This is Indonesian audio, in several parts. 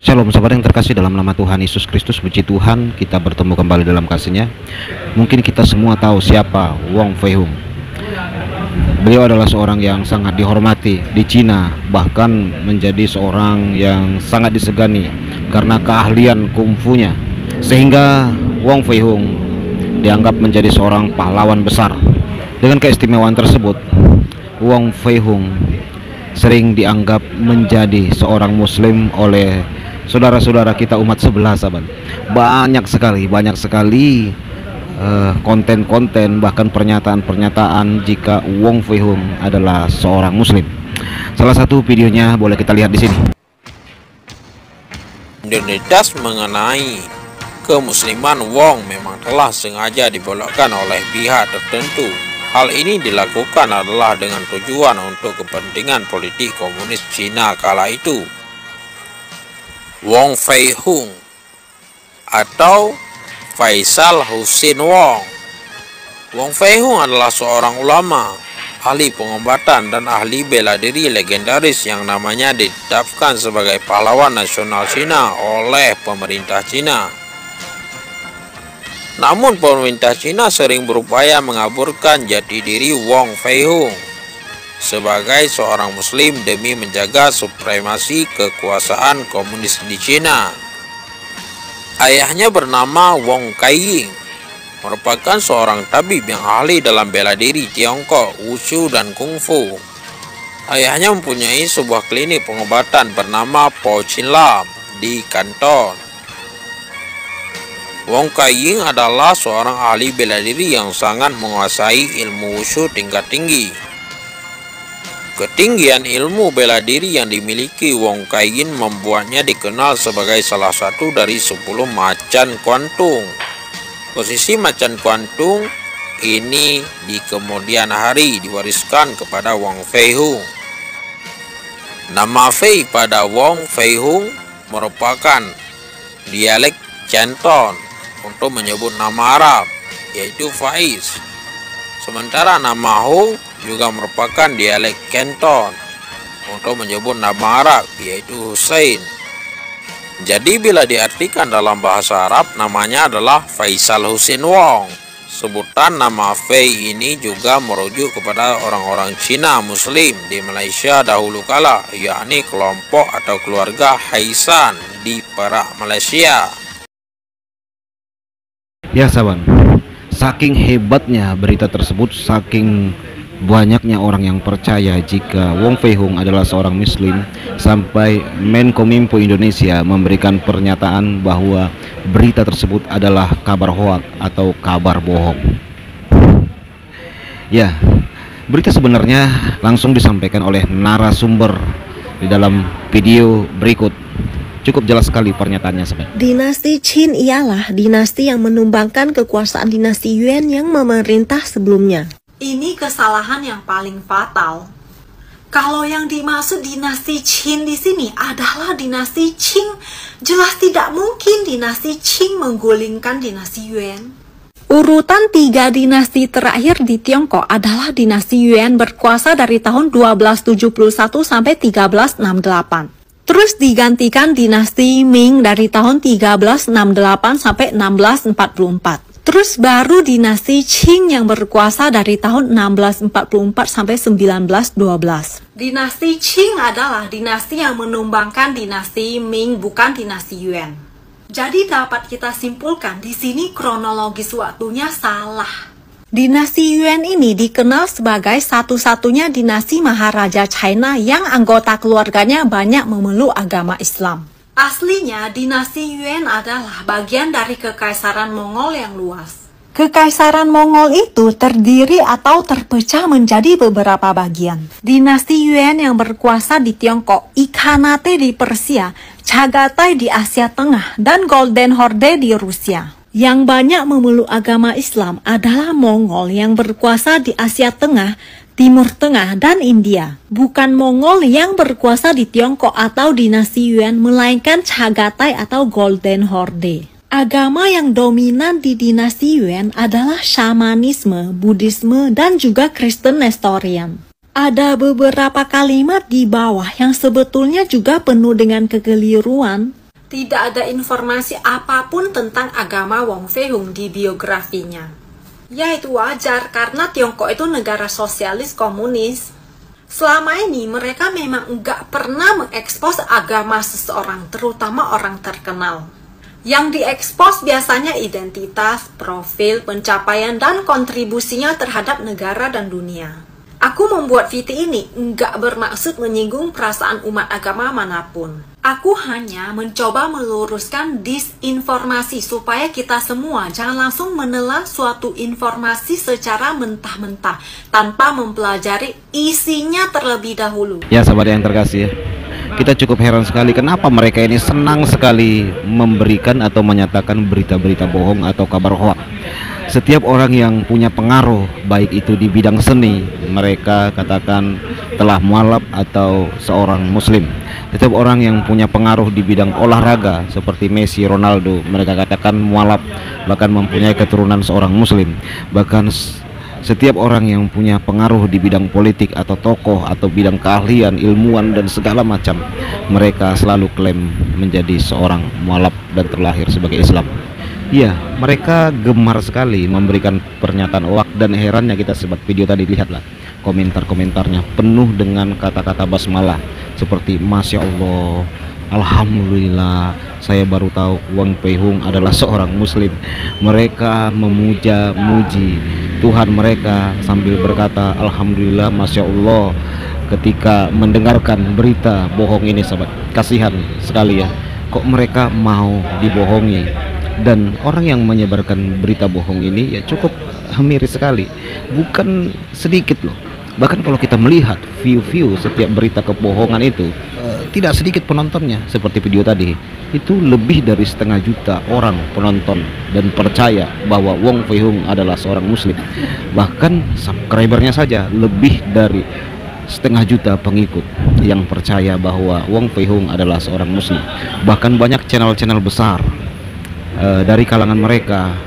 Shalom sahabat yang terkasih dalam nama Tuhan Yesus Kristus. Puji Tuhan, kita bertemu kembali dalam kasih-Nya. Mungkin kita semua tahu siapa Wong Fei Hung. Beliau adalah seorang yang sangat dihormati di Cina, bahkan menjadi seorang yang sangat disegani karena keahlian kungfunya, sehingga Wong Fei Hung dianggap menjadi seorang pahlawan besar. Dengan keistimewaan tersebut, Wong Fei Hung sering dianggap menjadi seorang muslim oleh saudara-saudara kita umat sebelah, sahabat. Banyak sekali konten-konten, bahkan pernyataan-pernyataan jika Wong Fei Hung adalah seorang muslim. Salah satu videonya boleh kita lihat di sini. Identitas mengenai kemusliman Wong memang telah sengaja dibelokkan oleh pihak tertentu. Hal ini dilakukan adalah dengan tujuan untuk kepentingan politik komunis Cina kala itu. Wong Fei Hung atau Faisal Hussein Wong. Wong Fei Hung adalah seorang ulama, ahli pengobatan dan ahli bela diri legendaris yang namanya ditetapkan sebagai pahlawan nasional Cina oleh pemerintah Cina. Namun pemerintah Cina sering berupaya mengaburkan jati diri Wong Fei Hung sebagai seorang muslim demi menjaga supremasi kekuasaan komunis di Cina. Ayahnya bernama Wong Kaiying, merupakan seorang tabib yang ahli dalam bela diri Tiongkok, Wushu, dan Kungfu. Ayahnya mempunyai sebuah klinik pengobatan bernama Po Chin Lam di Kanton. Wong Kaiying adalah seorang ahli bela diri yang sangat menguasai ilmu Wushu tingkat tinggi. Ketinggian ilmu bela diri yang dimiliki Wong Kaiying membuatnya dikenal sebagai salah satu dari 10 macan kuantung. Posisi macan kuantung ini di kemudian hari diwariskan kepada Wong Fei Hung. Nama Fei pada Wong Fei Hung merupakan dialek Canton untuk menyebut nama Arab, yaitu Faiz. Sementara nama Hung juga merupakan dialek Canton untuk menyebut nama Arab, yaitu Hussein. Jadi bila diartikan dalam bahasa Arab, namanya adalah Faisal Hussein Wong. Sebutan nama Fei ini juga merujuk kepada orang-orang Cina Muslim di Malaysia dahulu kala, yakni kelompok atau keluarga Haisan di Perak, Malaysia. Ya sahabat, saking hebatnya berita tersebut, saking banyaknya orang yang percaya jika Wong Fei Hung adalah seorang muslim, sampai Menkominfo Indonesia memberikan pernyataan bahwa berita tersebut adalah kabar hoak atau kabar bohong. Ya, berita sebenarnya langsung disampaikan oleh narasumber di dalam video berikut. Cukup jelas sekali pernyataannya, sahabat. Dinasti Qin ialah dinasti yang menumbangkan kekuasaan dinasti Yuan yang memerintah sebelumnya. Ini kesalahan yang paling fatal. Kalau yang dimaksud dinasti Qin di sini adalah dinasti Qing, jelas tidak mungkin dinasti Qing menggulingkan dinasti Yuan. Urutan 3 dinasti terakhir di Tiongkok adalah dinasti Yuan berkuasa dari tahun 1271 sampai 1368. Terus digantikan dinasti Ming dari tahun 1368 sampai 1644. Terus baru dinasti Qing yang berkuasa dari tahun 1644 sampai 1912. Dinasti Qing adalah dinasti yang menumbangkan dinasti Ming, bukan dinasti Yuan. Jadi dapat kita simpulkan di sini kronologis waktunya salah. Dinasti Yuan ini dikenal sebagai satu-satunya dinasti Maharaja China yang anggota keluarganya banyak memeluk agama Islam. Aslinya, dinasti Yuan adalah bagian dari Kekaisaran Mongol yang luas. Kekaisaran Mongol itu terdiri atau terpecah menjadi beberapa bagian. Dinasti Yuan yang berkuasa di Tiongkok, Ikhanate di Persia, Chagatai di Asia Tengah, dan Golden Horde di Rusia. Yang banyak memeluk agama Islam adalah Mongol yang berkuasa di Asia Tengah, Timur Tengah, dan India. Bukan Mongol yang berkuasa di Tiongkok atau dinasti Yuan, melainkan Chagatai atau Golden Horde. Agama yang dominan di dinasti Yuan adalah Shamanisme, Buddhisme, dan juga Kristen Nestorian. Ada beberapa kalimat di bawah yang sebetulnya juga penuh dengan kekeliruan. Tidak ada informasi apapun tentang agama Wong Fei Hung di biografinya. Ya, itu wajar karena Tiongkok itu negara sosialis komunis. Selama ini mereka memang nggak pernah mengekspos agama seseorang, terutama orang terkenal. Yang diekspos biasanya identitas, profil, pencapaian, dan kontribusinya terhadap negara dan dunia. Aku membuat video ini nggak bermaksud menyinggung perasaan umat agama manapun. Aku hanya mencoba meluruskan disinformasi supaya kita semua jangan langsung menelan suatu informasi secara mentah-mentah tanpa mempelajari isinya terlebih dahulu. Ya sahabat yang terkasih ya, kita cukup heran sekali kenapa mereka ini senang sekali memberikan atau menyatakan berita-berita bohong atau kabar hoak. Setiap orang yang punya pengaruh, baik itu di bidang seni, mereka katakan telah mualaf atau seorang muslim. Setiap orang yang punya pengaruh di bidang olahraga seperti Messi, Ronaldo, mereka katakan mualaf, bahkan mempunyai keturunan seorang muslim. Bahkan setiap orang yang punya pengaruh di bidang politik atau tokoh atau bidang keahlian, ilmuwan dan segala macam, mereka selalu klaim menjadi seorang mualaf dan terlahir sebagai Islam. Iya, mereka gemar sekali memberikan pernyataan hoak, dan herannya kita sebab video tadi, lihatlah komentar-komentarnya penuh dengan kata-kata basmalah seperti Masya Allah, Alhamdulillah, saya baru tahu Wong Fei Hung adalah seorang muslim. Mereka memuja-muji Tuhan mereka sambil berkata Alhamdulillah, Masya Allah ketika mendengarkan berita bohong ini sahabat. Kasihan sekali ya, kok mereka mau dibohongi. Dan orang yang menyebarkan berita bohong ini ya cukup miris sekali, bukan sedikit loh. Bahkan kalau kita melihat view setiap berita kebohongan itu, tidak sedikit penontonnya. Seperti video tadi, itu lebih dari 500 juta orang penonton dan percaya bahwa Wong Fei Hung adalah seorang muslim. Bahkan subscribernya saja lebih dari 500 juta pengikut yang percaya bahwa Wong Fei Hung adalah seorang muslim. Bahkan banyak channel-channel besar dari kalangan mereka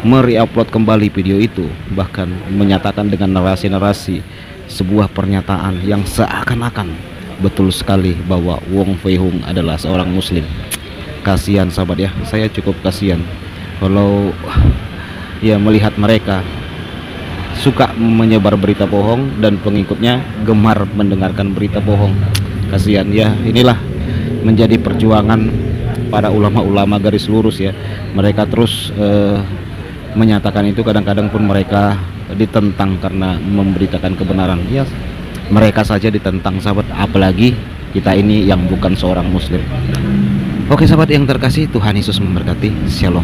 mereupload kembali video itu, bahkan menyatakan dengan narasi-narasi sebuah pernyataan yang seakan-akan betul sekali bahwa Wong Fei Hung adalah seorang muslim. Kasihan sahabat ya, saya cukup kasihan kalau ya melihat mereka suka menyebar berita bohong dan pengikutnya gemar mendengarkan berita bohong. Kasihan ya, inilah menjadi perjuangan para ulama-ulama garis lurus ya. Mereka terus menyatakan itu, kadang-kadang pun mereka ditentang karena memberitakan kebenaran. Ya, mereka saja ditentang sahabat, apalagi kita ini yang bukan seorang muslim. Oke sahabat yang terkasih, Tuhan Yesus memberkati. Shalom.